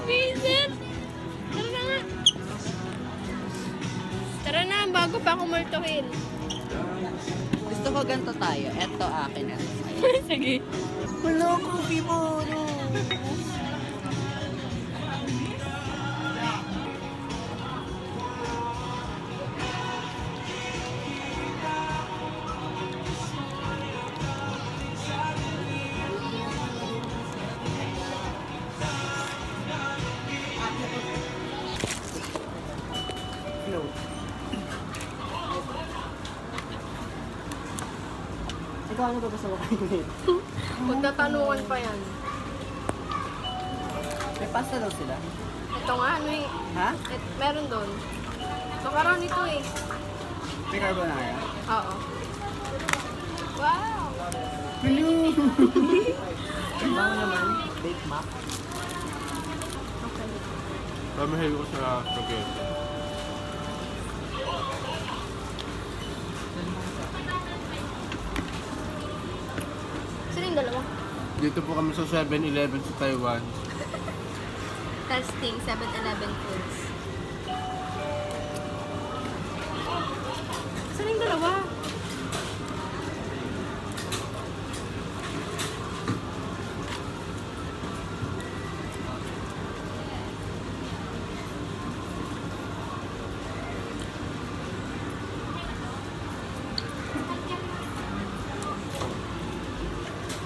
Visit! Tara na nga. Tara na, bago pa ako multuhin. Gusto ko ganito tayo. Eto akin. Sige. Wala ko, Piporo. Ikaw ano ba gusto mo kainin? Magtatanungan pa yan. May pasta daw sila. Ito nga, ano eh. Ha? Meron doon. Makaroon ito eh. May carbonara. Oo. Wow! Hello! Bango naman. Bake mac. Okay. Pamahil ko sa spaghetti. Sino yung dalawa? Dito po kami sa 7-Eleven sa Taiwan. Testing 7-Eleven foods. Sino yung dalawa?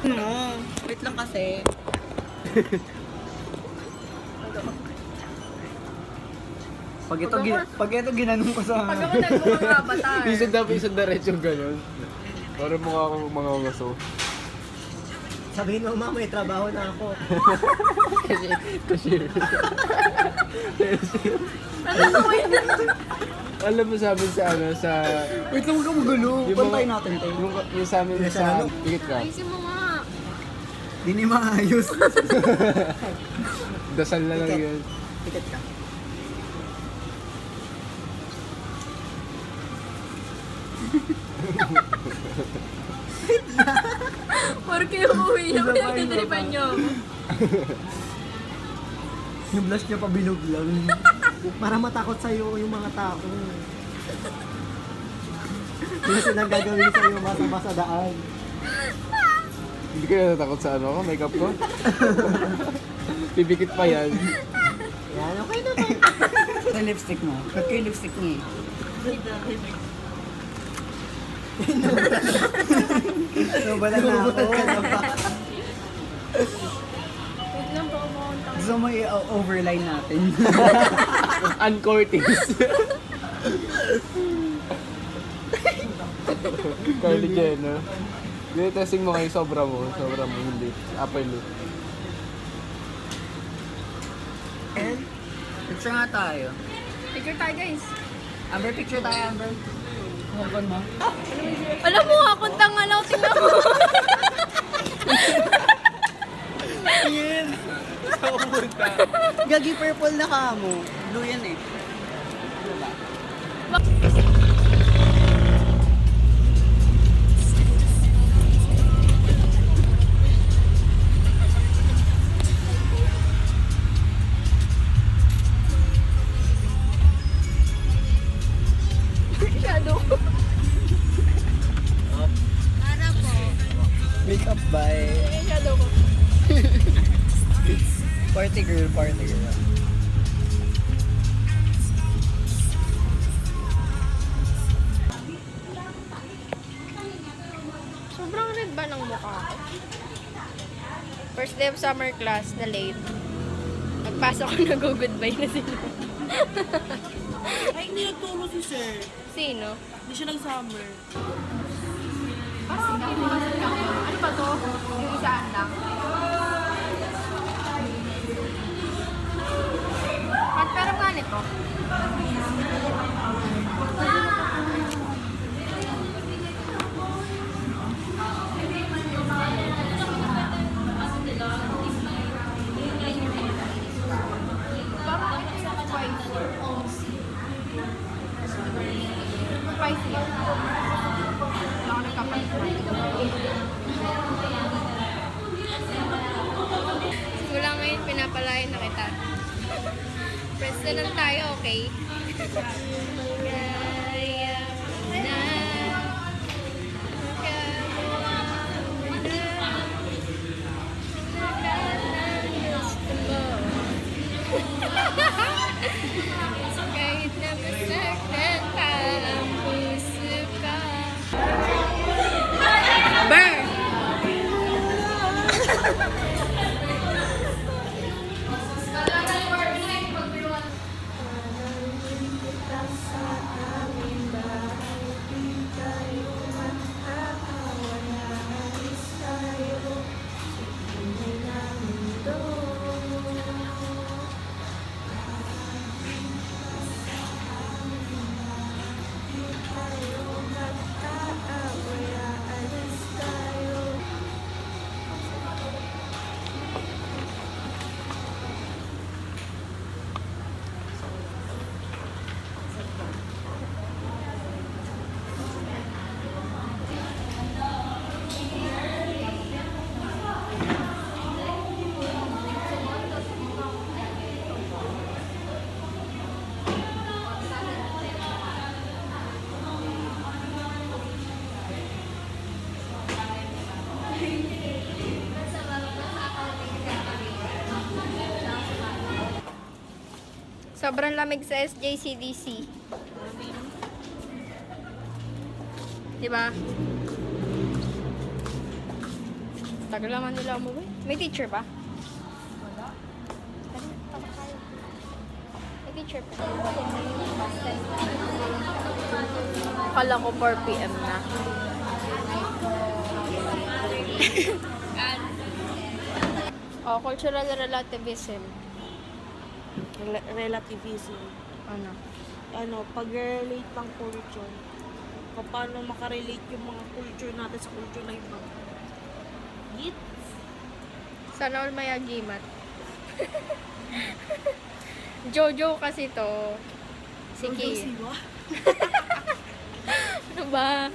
No, wait lang kasi. Pag ito ginanong ko sa... Pag ako nagmukhang avatar. Isang diretso gano'n. Para mukha akong mga ngaso. Sabihin mo, mama, may trabaho na ako. Cashier. Ano ko yun? Alam mo sa amin sa ano, sa... Wait lang, huwag ka magulo. Yung Pantay mga- natin tayo. Yung sa amin Yung sa sa... ano? Pikit ka. Ayusin mo nga. Di ni maayos. Dasal na lang Tiket. yun. Tiket ka. Porque umuwi niya, pinagdadripan niyo. Yung blush niya pabilog lang. Para matakot sa'yo yung mga tao. Hindi silang gagawin sa'yo masama sa daan. Hindi ka natatakot sa ano ko, makeup ko? Pibikit pa yan. Yan, okay na to. Sa lipstick mo. Ba't ko yung lipstick niya eh? Nubala na ako. Wait lang po, umuuntang. Gusto mo i-overline natin. Uncortis. Kylie Jenner. Hindi, testing mo kayo, sobra mo, hindi. Upper lip. And, picture nga tayo. Picture tayo guys. Amber, picture tayo, Amber. Hanggang mo. Alam mo, akong tanga lang, tingnan mo. Yes! Gagi purple na ka mo. Blue yan eh. Shadow. Harap po. Makeup by Shadow ko. Party Girl, Party Girl. Sobrang red ba ng mukha ko? First day of summer class, na late. Nagpasok ko, nag-goodbye na sila. Ay, hindi nagturo si sir. Sino? Hindi siya nag-summer. Ano ba to? Yung isaan lang? At pero nga nito? Parang spicy. Spicy. Wala ka nagkapalit. na kita. Press na lang tayo, okay? Gaya na. Kahit na masaktan pa ang puso ka. Burn! Sobrang lamig sa SJCDC. Diba? Tagal naman nila umuwi. May teacher ba? Wala. May teacher pa. Akala ko 4 PM na. Oh, cultural relativism. Relativism. Ano? Pag-relate ng culture. Paano makarelate yung mga culture natin sa culture na iba. Git? Sana all may agimat. Jojo kasi to. Si Kira. Ano ba?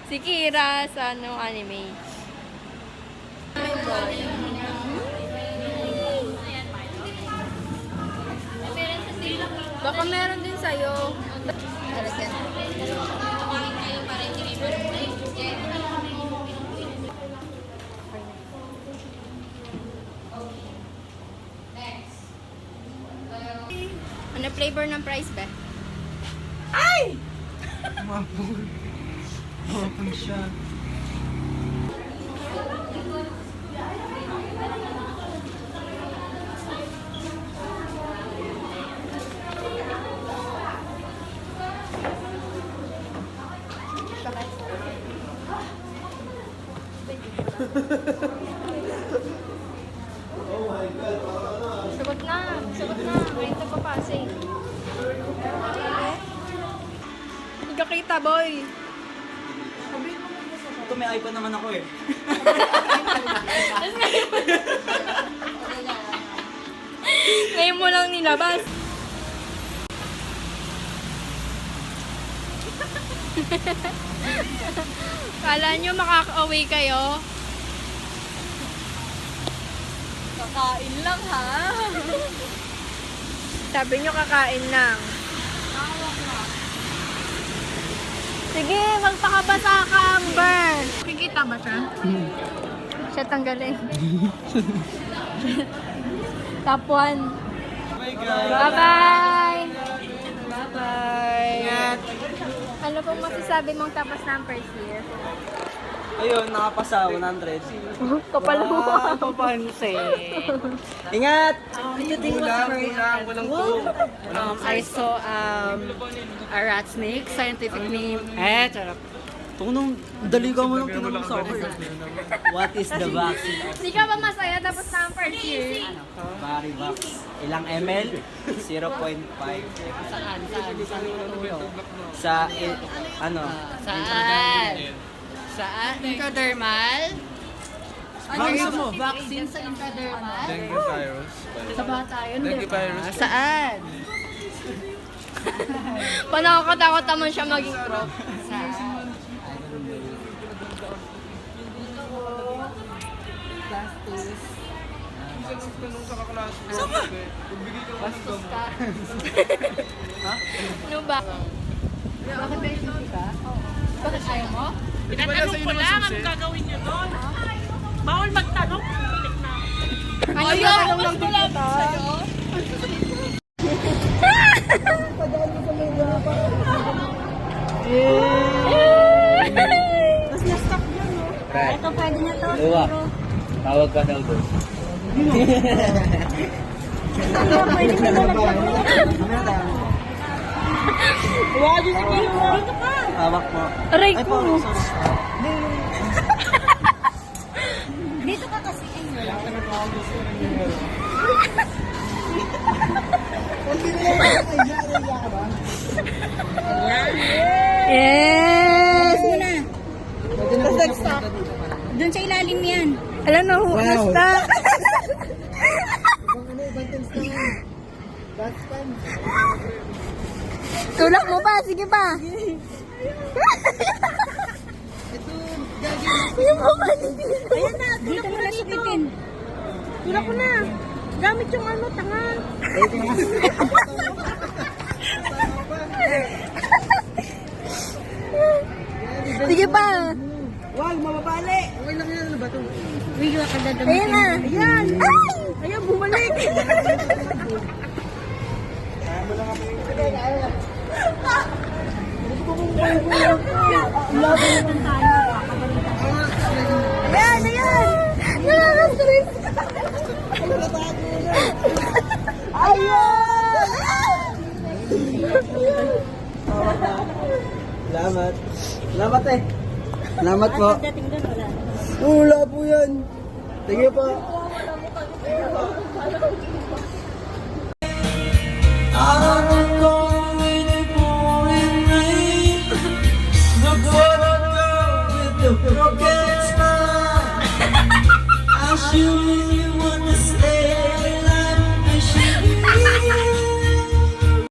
Si Kira sa anime. Baka meron din sa'yo. Ano flavor ng fries ba? Mapang siya. Sagot na. Ngayon ito papasa eh. Hindi ka kita, boy. Ito may iPad naman ako eh. Ngayon mo lang nilabas. Kala nyo makaka-away kayo? Kakain lang ha. Sabi nyo kakain lang. Sige, magpakabasa ka, Amber. Kikita ba siya? Siya tanggalin. Top 1. Bye-bye! Bye-bye! Ano pong masasabi mong tapos ng first year? Ayun, nakapasa 100. Kapal mo. Papansin. Ingat! Walang po. I saw a rat snake, scientific name. Charot. Tunong, dali ka mo nung tinanong sa ako. What is the vaccine? Hindi ka ba masaya tapos ng first year? Varivax. Ilang ml? 0.5. Saan tutulong? Sa, ano? Saan? Intradermal? Ano Vaccine mo? Vaccine sa intradermal? Dengue virus. Sa bata yun. Dengue virus. Saan? Panakatakot naman siya maging pro. Saan? Plastic. ka nung sa kaklase mo. Magbigay ka ng gamot. Ano ba? Bakit may susi ka? Bakit ayaw mo? Tinatanong ko lang, anong gagawin niyo doon? Bawal magtanong, balik na. Ayaw! Mas malapit sa'yo. Ito pwede na to. Luwa. Tawag ka daw doon. Pwede ka na Dito ka. Hawak po. Aray Ay ko. po, sorry. Dito ka kasi. Ay, wala ka na Yes! Doon sa ilalim yan. Alam na, basta. Tulak mo pa, sige pa. Ayan na, dito mo na subitin. Tulak ko na. Gamit yung ano, tanga. Sige pa. Wag, mababali. Okay lang yan. Ano ba ito? Uy, wala ka dadamitin. Ayan na. Ayan. Ay! Ayan, bumalik. Ayan, ayan. Nakaka-stress. Ayan! Salamat. Salamat eh. Salamat po. Dating doon, wala. Wala po yan. Sige po. Ang